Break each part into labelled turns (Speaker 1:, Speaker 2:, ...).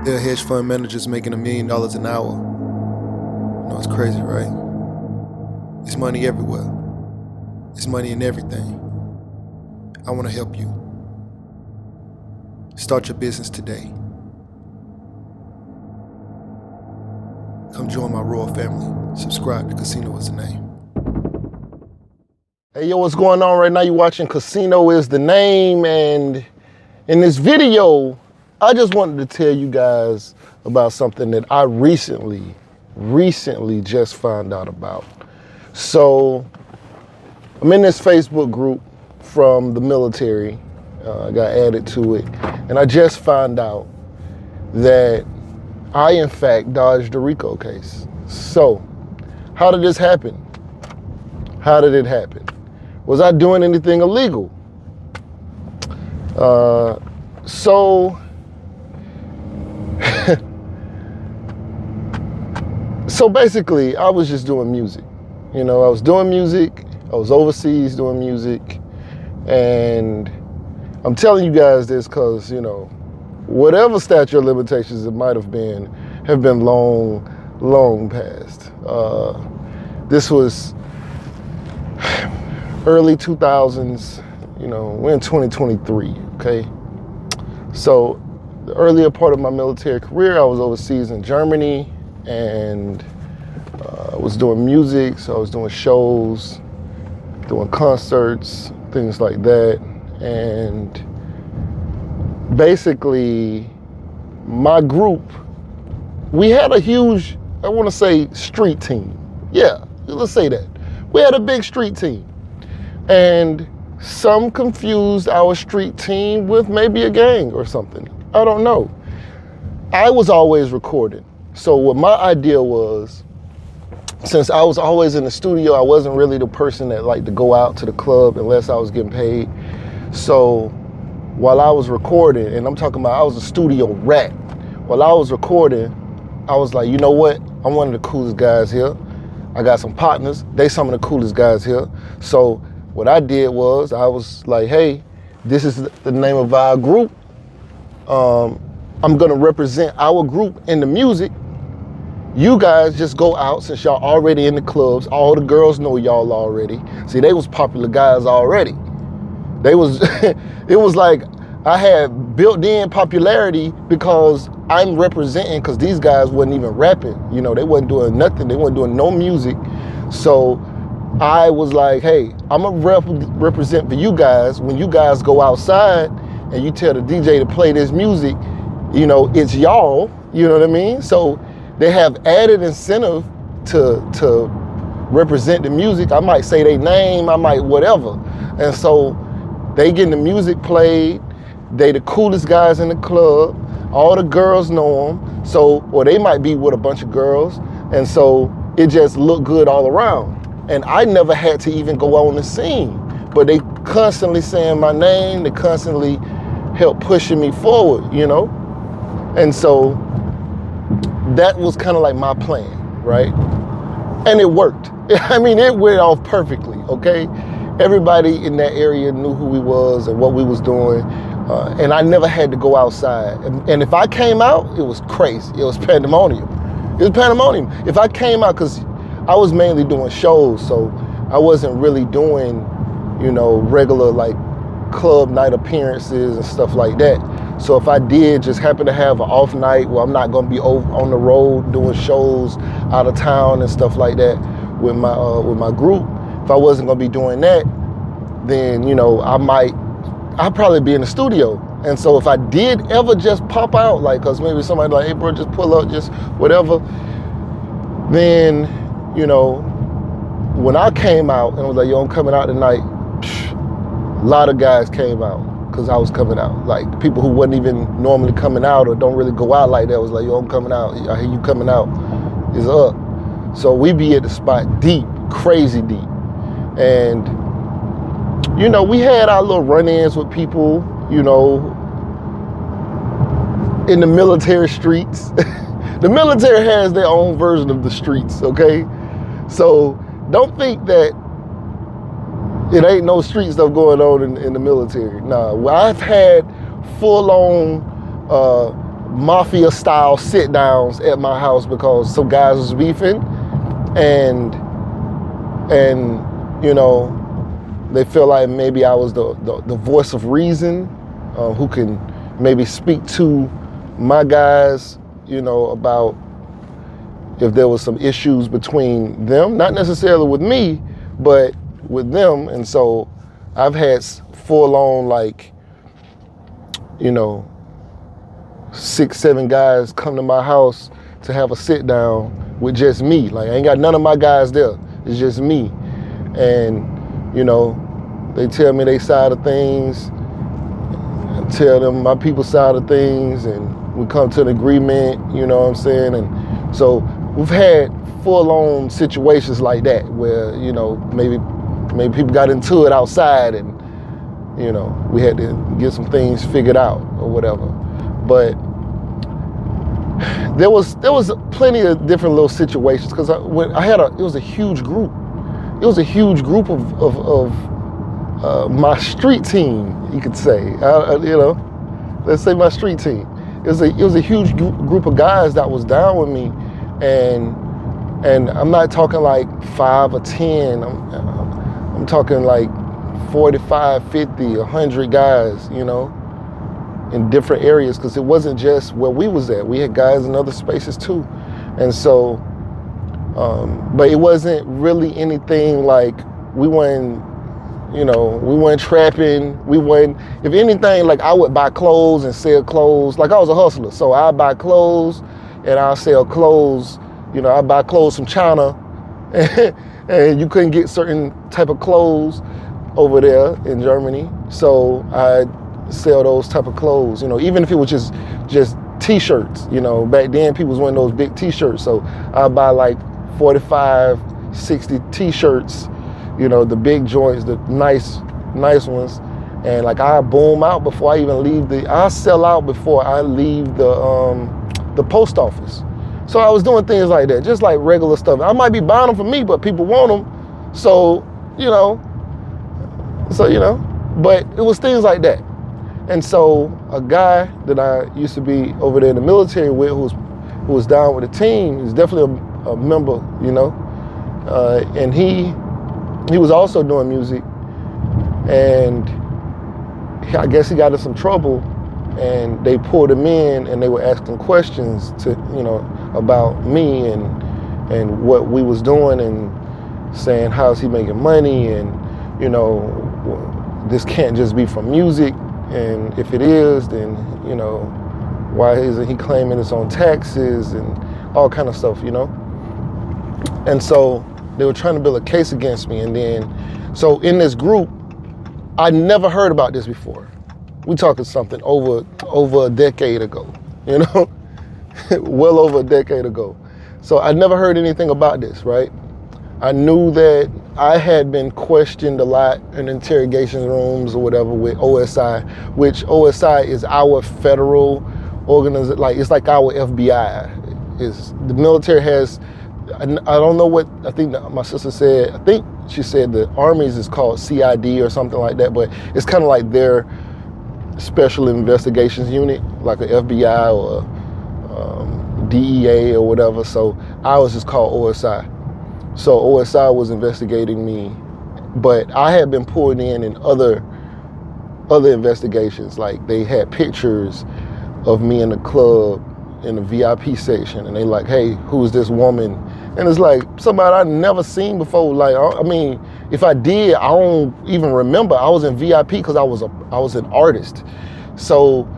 Speaker 1: There are hedge fund managers making $1 million an hour. You know, it's crazy, right? It's money everywhere. It's money in everything. I want to help you. Start your business today. Come join my royal family. Subscribe to Casino Is the Name.
Speaker 2: Hey, yo, what's going on right now? You're watching Casino Is the Name, and in this video, I just wanted to tell you guys about something that I recently just found out about. So, I'm in this Facebook group from the military. I got added to it, and I just found out that I, in fact, dodged the Rico case. So, how did this happen? How did it happen? Was I doing anything illegal? So basically, I was just doing music. You know, I was doing music. I was overseas doing music. And I'm telling you guys this because, you know, whatever statute of limitations it might have been long past. This was early 2000s, you know, we're in 2023, okay? So the earlier part of my military career, I was overseas in Germany and I was doing music, so I was doing shows, doing concerts, things like that. And basically, my group, we had a huge, I want to say, street team. Yeah, let's say that. We had a big street team. And some confused our street team with maybe a gang or something. I don't know. I was always recording. So what my idea was, since I was always in the studio, I wasn't really the person that liked to go out to the club unless I was getting paid. So while I was recording, and I'm talking about I was a studio rat, while I was recording, I was like, you know what? I'm one of the coolest guys here. I got some partners. They some of the coolest guys here. So what I did was, I was like, hey, this is the name of our group. I'm gonna represent our group in the music. You guys just go out, since y'all already in the clubs. All the girls know y'all already. See, they was popular guys already. They was, it was like I had built-in popularity because I'm representing, because these guys wasn't even rapping. You know, they wasn't doing nothing. They wasn't doing no music. So I was like, hey, I'm gonna represent for you guys. When you guys go outside and you tell the DJ to play this music, you know, it's y'all, you know what I mean? So they have added incentive to represent the music. I might say their name, I might whatever. And so they getting the music played. They the coolest guys in the club. All the girls know them. So, or they might be with a bunch of girls. And so it just looked good all around. And I never had to even go on the scene, but they constantly saying my name. They constantly help pushing me forward, you know? And so that was kind of like my plan, right? And it worked. I mean, it went off perfectly, okay? Everybody in that area knew who we was and what we was doing. And I never had to go outside. And if I came out, it was crazy. It was pandemonium. It was pandemonium. If I came out, because I was mainly doing shows, so I wasn't really doing, you know, regular like club night appearances and stuff like that. So if I did just happen to have an off night where I'm not gonna be on the road doing shows out of town and stuff like that with my group, if I wasn't gonna be doing that, then, you know, I'd probably be in the studio. And so if I did ever just pop out, like, cause maybe somebody like, hey bro, just pull up, just whatever, then, you know, when I came out and was like, yo, I'm coming out tonight, a lot of guys came out because I was coming out. Like people who wasn't even normally coming out or don't really go out like that was like, yo, I'm coming out. I hear you coming out. It's up. So we be at the spot deep, crazy deep. And, you know, we had our little run-ins with people, you know, in the military streets. The military has their own version of the streets, okay? So don't think that it ain't no street stuff going on in the military. Nah, I've had full-on mafia style sit downs at my house because some guys was beefing, and you know, they feel like maybe I was the voice of reason, who can maybe speak to my guys, you know, about if there was some issues between them, not necessarily with me, but with them. And so I've had full on, like, you know, 6-7 guys come to my house to have a sit down with just me. Like, I ain't got none of my guys there. It's just me. And, you know, they tell me their side of things, I tell them my people's side of things, and we come to an agreement, you know what I'm saying? And so we've had full-on situations like that where, you know, maybe people got into it outside, and, you know, we had to get some things figured out or whatever. But there was plenty of different little situations, because it was a huge group. It was a huge group of my street team, you could say. You know, let's say my street team. It was a huge group of guys that was down with me, and I'm not talking like 5 or 10. I'm talking like 45, 50, 100 guys, you know, in different areas, because it wasn't just where we was at. We had guys in other spaces too. And so, but it wasn't really anything like, we weren't trapping. If anything, like, I would buy clothes and sell clothes. Like, I was a hustler. So I'd buy clothes and I'll sell clothes. You know, I buy clothes from China and you couldn't get certain type of clothes over there in Germany. So I'd sell those type of clothes, you know, even if it was just t-shirts, you know. Back then people was wearing those big t-shirts. So I'd buy like 45, 60 t-shirts, you know, the big joints, the nice ones. And like, I boom out before I even leave I sell out before I leave the post office. So I was doing things like that, just like regular stuff. I might be buying them for me, but people want them. So, you know, but it was things like that. And so a guy that I used to be over there in the military with, who was down with the team, he's definitely a member, you know, and he was also doing music, and I guess he got in some trouble, and they pulled him in, and they were asking questions to, you know, about me and what we was doing, and saying, how's he making money, and, you know, this can't just be from music, and if it is, then, you know, why isn't he claiming it's on taxes and all kind of stuff, you know? And so they were trying to build a case against me. And then, so in this group, I never heard about this before. We talking something over a decade ago, you know, well over a decade ago. So I never heard anything about this, right? I knew that I had been questioned a lot in interrogation rooms or whatever with OSI, which OSI is our federal organization. Like, it's like our FBI. The military has, I don't know what, I think my sister said, I think she said the Army's is called CID or something like that, but it's kind of like their special investigations unit, like a FBI or DEA or whatever. So ours is called OSI. So OSI was investigating me, but I had been pulled in other investigations. Like, they had pictures of me in the club in the VIP section, and they like, hey, who's this woman? And it's like somebody I'd never seen before. Like, I mean, if I did, I don't even remember. I was in VIP because I was an artist. So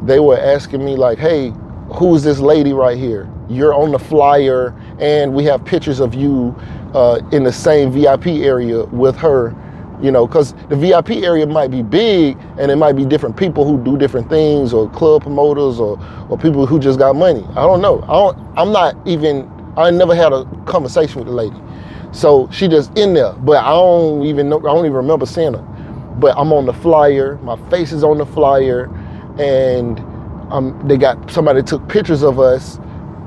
Speaker 2: they were asking me like, hey, who's this lady right here? You're on the flyer, and we have pictures of you in the same VIP area with her, you know, because the VIP area might be big, and it might be different people who do different things, or club promoters, or people who just got money. I don't know. I never had a conversation with the lady. So she just in there, but I don't even remember seeing her. But I'm on the flyer, my face is on the flyer, and somebody took pictures of us.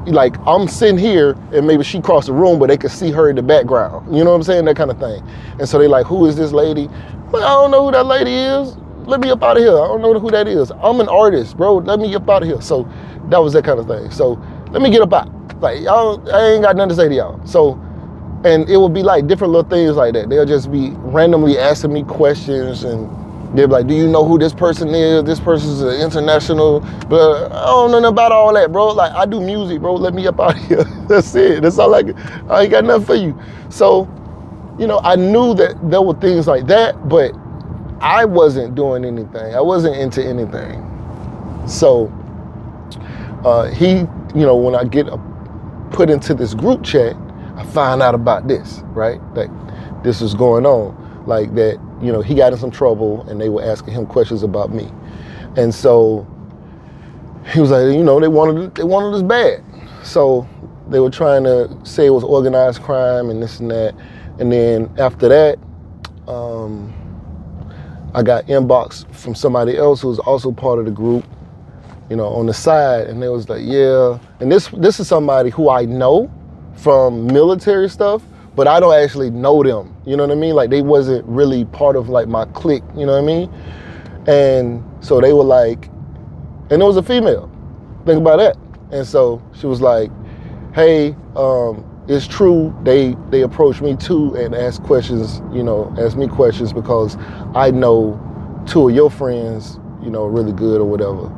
Speaker 2: Like, I'm sitting here, and maybe she crossed the room, but they could see her in the background. You know what I'm saying? That kind of thing. And so they like, who is this lady? But I don't know who that lady is. let me up out of here. I don't know who that is. I'm an artist, bro. Let me up out of here. So that was that kind of thing. So let me get up out. Like, y'all, I ain't got nothing to say to y'all. So, and it would be like different little things like that. They'll just be randomly asking me questions, and they'll be like, do you know who this person is? This person's an international, but I don't know nothing about all that, bro. Like, I do music, bro. Let me up out of here. That's it. That's all I ain't got nothing for you. So, you know, I knew that there were things like that, but I wasn't doing anything. I wasn't into anything. So he, you know, when I get put into this group chat, I find out about this, right? Like this is going on, like that, you know, he got in some trouble and they were asking him questions about me. And so he was like, you know, they wanted us bad. So they were trying to say it was organized crime and this and that. And then after that, I got inbox from somebody else who was also part of the group, you know, on the side, and they was like, yeah. And this is somebody who I know from military stuff, but I don't actually know them. You know what I mean? Like they wasn't really part of like my clique. You know what I mean? And so they were like, and it was a female. Think about that. And so she was like, hey, it's true, they approached me too and asked questions, you know, asked me questions because I know two of your friends, you know, really good or whatever.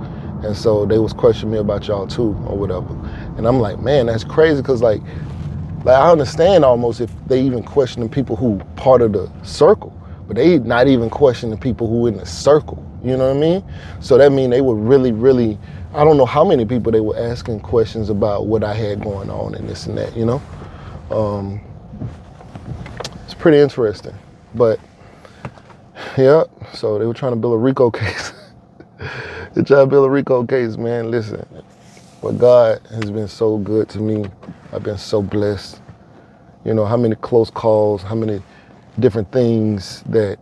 Speaker 2: And so they was questioning me about y'all too or whatever. And I'm like, man, that's crazy, because like I understand almost if they even questioning people who part of the circle, but they not even questioning people who in the circle, you know what I mean? So that mean they were really, really, I don't know how many people they were asking questions about what I had going on and this and that, you know? It's pretty interesting, but yeah, so they were trying to build a Rico case. They trying to build a Rico case, man. Listen, but God has been so good to me. I've been so blessed. You know, how many close calls, how many different things that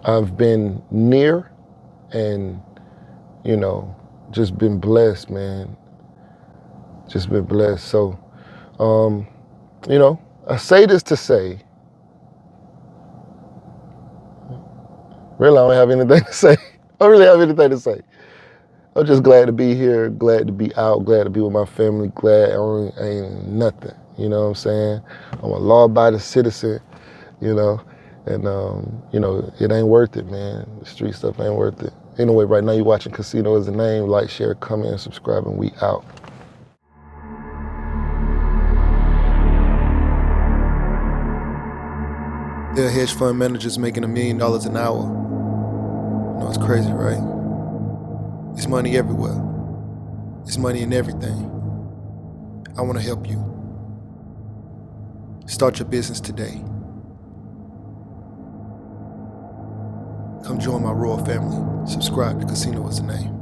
Speaker 2: I've been near and, you know, just been blessed, man. Just been blessed. So, you know, I say this to say, really, I don't have anything to say. I don't really have anything to say. I'm just glad to be here, glad to be out, glad to be with my family, glad I ain't nothing. You know what I'm saying? I'm a law-abiding citizen, you know, and, you know, it ain't worth it, man. The street stuff ain't worth it. Anyway, right now you're watching Casino Is the Name. Like, share, comment, and subscribe, and we out.
Speaker 1: There are hedge fund managers making $1 million an hour. You know, it's crazy, right? It's money everywhere. It's money in everything. I want to help you. Start your business today. Come join my royal family. Subscribe to Casino Is the Name.